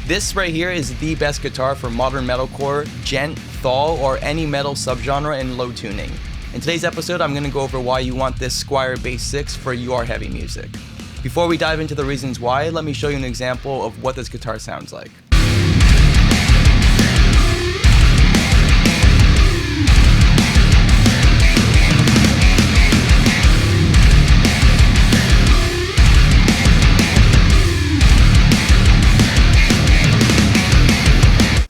This right here is the best guitar for modern metalcore, djent, thall, or any metal subgenre in low tuning. In today's episode, I'm going to go over why you want this Squier Bass VI for your heavy music. Before we dive into the reasons why, let me show you an example of what this guitar sounds like.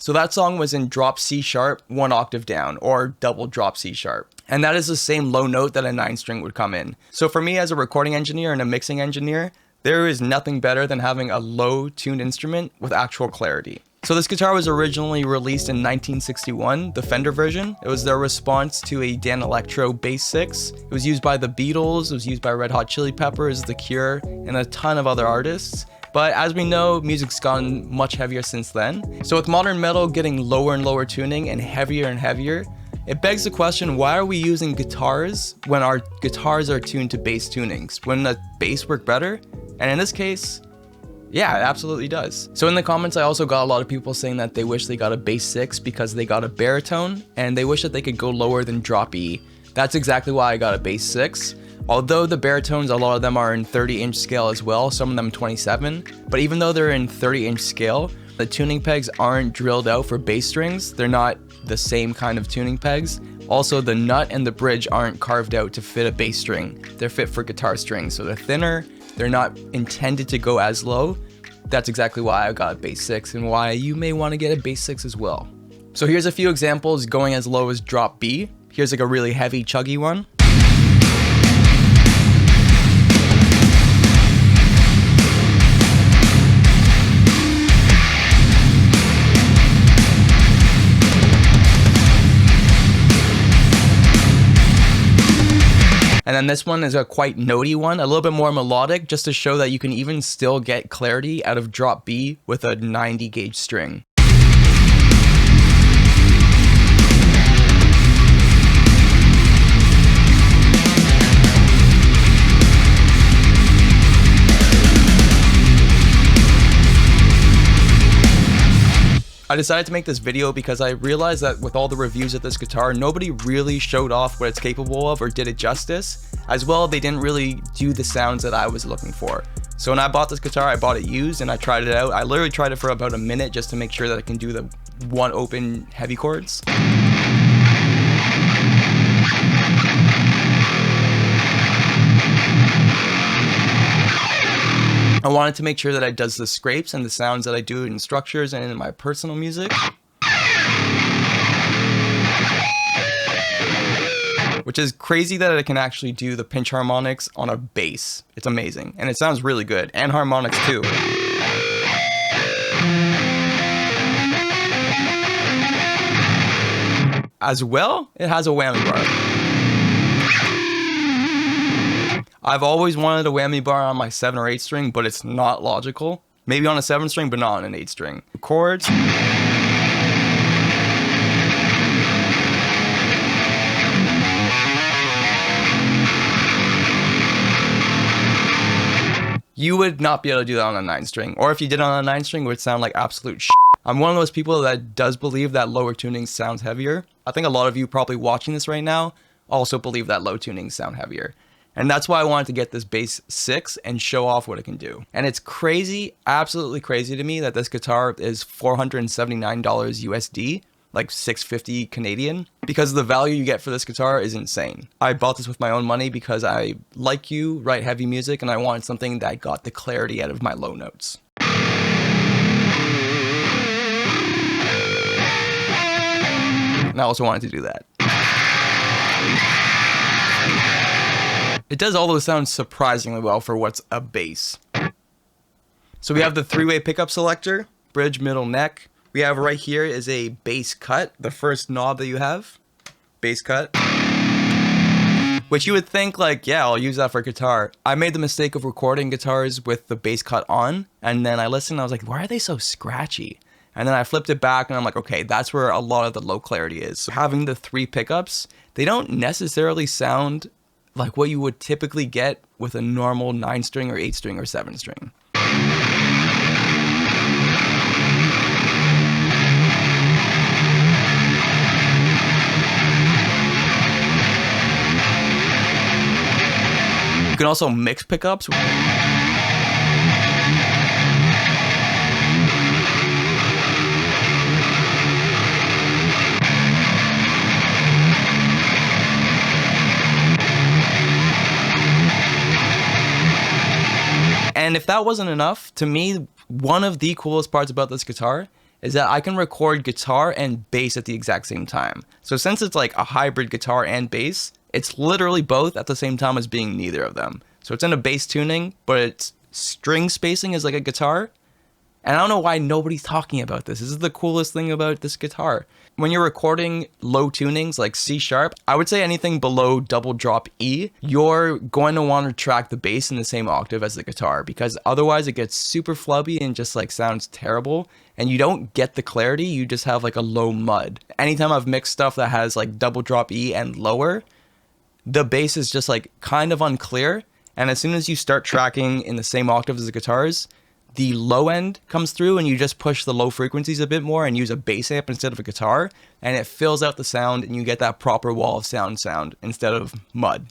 So that song was in drop C sharp, 1 octave down, or double drop C sharp. And that is the same low note that a 9-string would come in. So for me as a recording engineer and a mixing engineer, there is nothing better than having a low tuned instrument with actual clarity. So this guitar was originally released in 1961, the Fender version. It was their response to a Danelectro Bass VI. It was used by the Beatles, it was used by Red Hot Chili Peppers, The Cure, and a ton of other artists. But as we know, music's gotten much heavier since then. So with modern metal getting lower and lower tuning and heavier, it begs the question, why are we using guitars when our guitars are tuned to bass tunings? Wouldn't a bass work better? And in this case, yeah, it absolutely does. So in the comments, I also got a lot of people saying that they wish they got a Bass 6 because they got a baritone, and they wish that they could go lower than drop E. That's exactly why I got a Bass 6. Although the baritones, a lot of them are in 30-inch scale as well, some of them 27, but even though they're in 30-inch scale, the tuning pegs aren't drilled out for bass strings. They're not the same kind of tuning pegs. Also, the nut and the bridge aren't carved out to fit a bass string. They're fit for guitar strings, so they're thinner, they're not intended to go as low. That's exactly why I got a Bass 6 and why you may want to get a Bass 6 as well. So here's a few examples going as low as drop B. Here's like a really heavy chuggy one. And then this one is a quite notey one, a little bit more melodic, just to show that you can even still get clarity out of drop B with a 90 gauge string. I decided to make this video because I realized that with all the reviews of this guitar, nobody really showed off what it's capable of or did it justice. As well, they didn't really do the sounds that I was looking for. So when I bought this guitar, I bought it used and I tried it out. I literally tried it for about a minute just to make sure that it can do the one open heavy chords. I wanted to make sure that it does the scrapes and the sounds that I do in structures and in my personal music. Which is crazy that it can actually do the pinch harmonics on a bass. It's amazing. And it sounds really good. And harmonics too. As well, it has a whammy bar. I've always wanted a whammy bar on my 7 or 8 string, but it's not logical. Maybe on a 7 string, but not on an 8 string. Chords. You would not be able to do that on a 9 string. Or if you did it on a 9 string, it would sound like absolute shit. I'm one of those people that does believe that lower tuning sounds heavier. I think a lot of you probably watching this right now also believe that low tunings sound heavier. And that's why I wanted to get this Bass 6 and show off what it can do. And it's crazy, absolutely crazy to me that this guitar is $479 USD, like $650 Canadian, because the value you get for this guitar is insane. I bought this with my own money because I, like you, write heavy music and I wanted something that got the clarity out of my low notes. And I also wanted to do that. It does all those sounds surprisingly well for what's a bass. So we have the 3-way pickup selector, bridge, middle, neck. We have right here is a bass cut, the first knob that you have, bass cut. Which you would think like, yeah, I'll use that for guitar. I made the mistake of recording guitars with the bass cut on, and then I listened and I was like, why are they so scratchy? And then I flipped it back and I'm like, okay, that's where a lot of the low clarity is. So having the 3 pickups, they don't necessarily sound like what you would typically get with a normal 9-string or 8-string or 7-string. can also mix pickups. And if that wasn't enough, to me, one of the coolest parts about this guitar is that I can record guitar and bass at the exact same time. So since it's like a hybrid guitar and bass, it's literally both at the same time as being neither of them. So it's in a bass tuning, but its string spacing is like a guitar. And I don't know why nobody's talking about this. This is the coolest thing about this guitar. When you're recording low tunings like C sharp, I would say anything below double drop E, you're going to want to track the bass in the same octave as the guitar, because otherwise it gets super flubby and just like sounds terrible. And you don't get the clarity, you just have like a low mud. Anytime I've mixed stuff that has like double drop E and lower, the bass is just like kind of unclear. And as soon as you start tracking in the same octave as the guitars, the low end comes through and you just push the low frequencies a bit more and use a bass amp instead of a guitar, and it fills out the sound and you get that proper wall of sound instead of mud.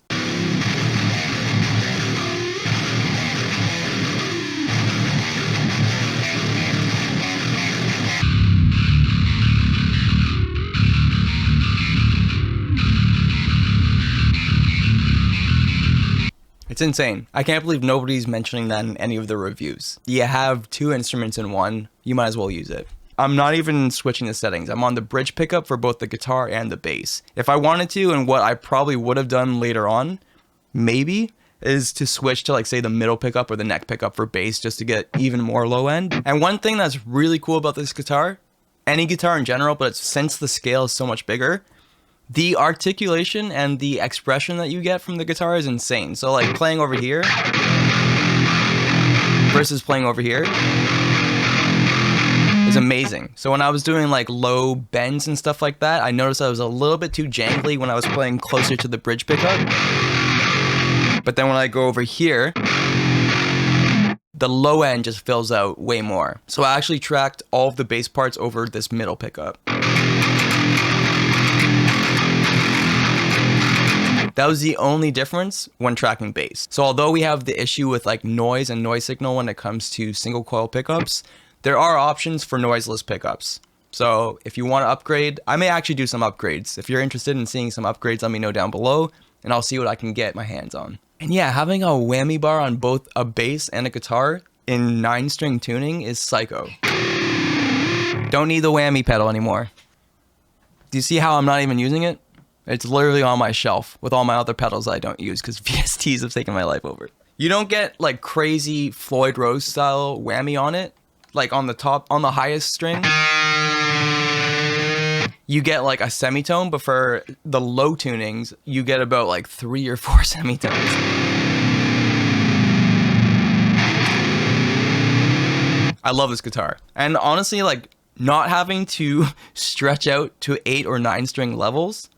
It's insane. I can't believe nobody's mentioning that in any of the reviews. You have two instruments in one, you might as well use it. I'm not even switching the settings. I'm on the bridge pickup for both the guitar and the bass. If I wanted to, and what I probably would have done later on, maybe, is to switch to like say the middle pickup or the neck pickup for bass just to get even more low end. And one thing that's really cool about this guitar, any guitar in general, but since the scale is so much bigger, the articulation and the expression that you get from the guitar is insane. So like playing over here versus playing over here is amazing. So when I was doing like low bends and stuff like that, I noticed I was a little bit too jangly when I was playing closer to the bridge pickup. But then when I go over here, the low end just fills out way more. So I actually tracked all of the bass parts over this middle pickup. That was the only difference when tracking bass. So although we have the issue with like noise and noise signal when it comes to single coil pickups, there are options for noiseless pickups. So if you want to upgrade, I may actually do some upgrades. If you're interested in seeing some upgrades, let me know down below and I'll see what I can get my hands on. And yeah, having a whammy bar on both a bass and a guitar in 9-string tuning is psycho. Don't need the whammy pedal anymore. Do you see how I'm not even using it? It's literally on my shelf with all my other pedals I don't use because VSTs have taken my life over. You don't get like crazy Floyd Rose style whammy on it, like on the top, on the highest string. You get like a semitone, but for the low tunings, you get about like 3 or 4 semitones. I love this guitar. And honestly, like not having to stretch out to 8 or 9-string levels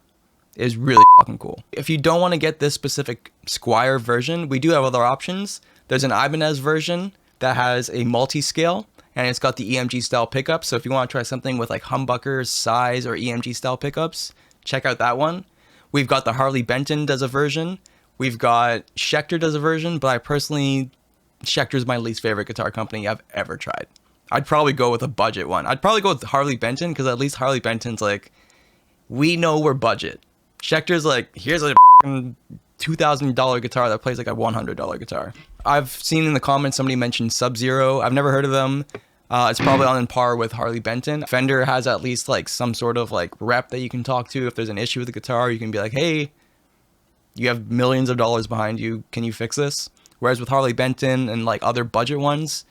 is really fucking cool. If you don't want to get this specific Squier version, we do have other options. There's an Ibanez version that has a multi-scale and it's got the EMG style pickups. So if you want to try something with like humbuckers, size, or EMG style pickups, check out that one. We've got the Harley Benton does a version. We've got Schecter does a version, but I personally, Schecter is my least favorite guitar company I've ever tried. I'd probably go with a budget one. I'd probably go with Harley Benton because at least Harley Benton's like, we know we're budget. Schecter's like, here's a $2,000 guitar that plays like a $100 guitar. I've seen in the comments somebody mentioned Subzero. I've never heard of them. It's probably on par with Harley Benton. Fender has at least like some sort of like rep that you can talk to. If there's an issue with the guitar, you can be like, hey, you have millions of dollars behind you. Can you fix this? Whereas with Harley Benton and like other budget ones,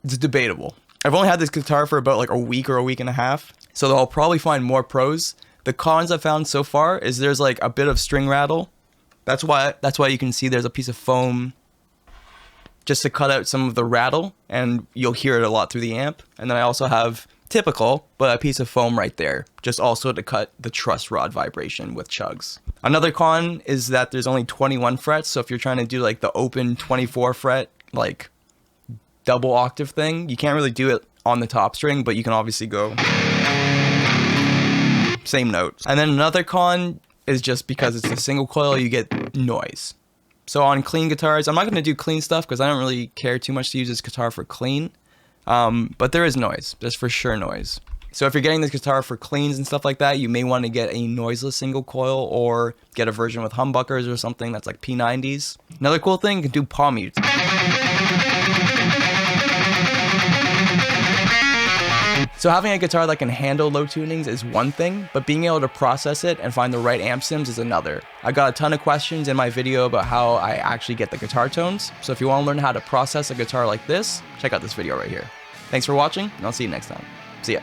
it's debatable. I've only had this guitar for about like a week or a week and a half, so I'll probably find more pros. The cons I've found so far is there's like a bit of string rattle. That's why you can see there's a piece of foam just to cut out some of the rattle, and you'll hear it a lot through the amp. And then I also have typical, but a piece of foam right there, just also to cut the truss rod vibration with chugs. Another con is that there's only 21 frets, so if you're trying to do like the open 24 fret, like double octave thing, you can't really do it on the top string, but you can obviously go same notes. And then another con is just because it's a single coil, you get noise. So on clean guitars, I'm not going to do clean stuff because I don't really care too much to use this guitar for clean. But there is noise. There's for sure noise. So if you're getting this guitar for cleans and stuff like that, you may want to get a noiseless single coil or get a version with humbuckers or something that's like P90s. Another cool thing, you can do palm mutes. So having a guitar that can handle low tunings is one thing, but being able to process it and find the right amp sims is another. I got a ton of questions in my video about how I actually get the guitar tones, so if you want to learn how to process a guitar like this, check out this video right here. Thanks for watching, and I'll see you next time. See ya.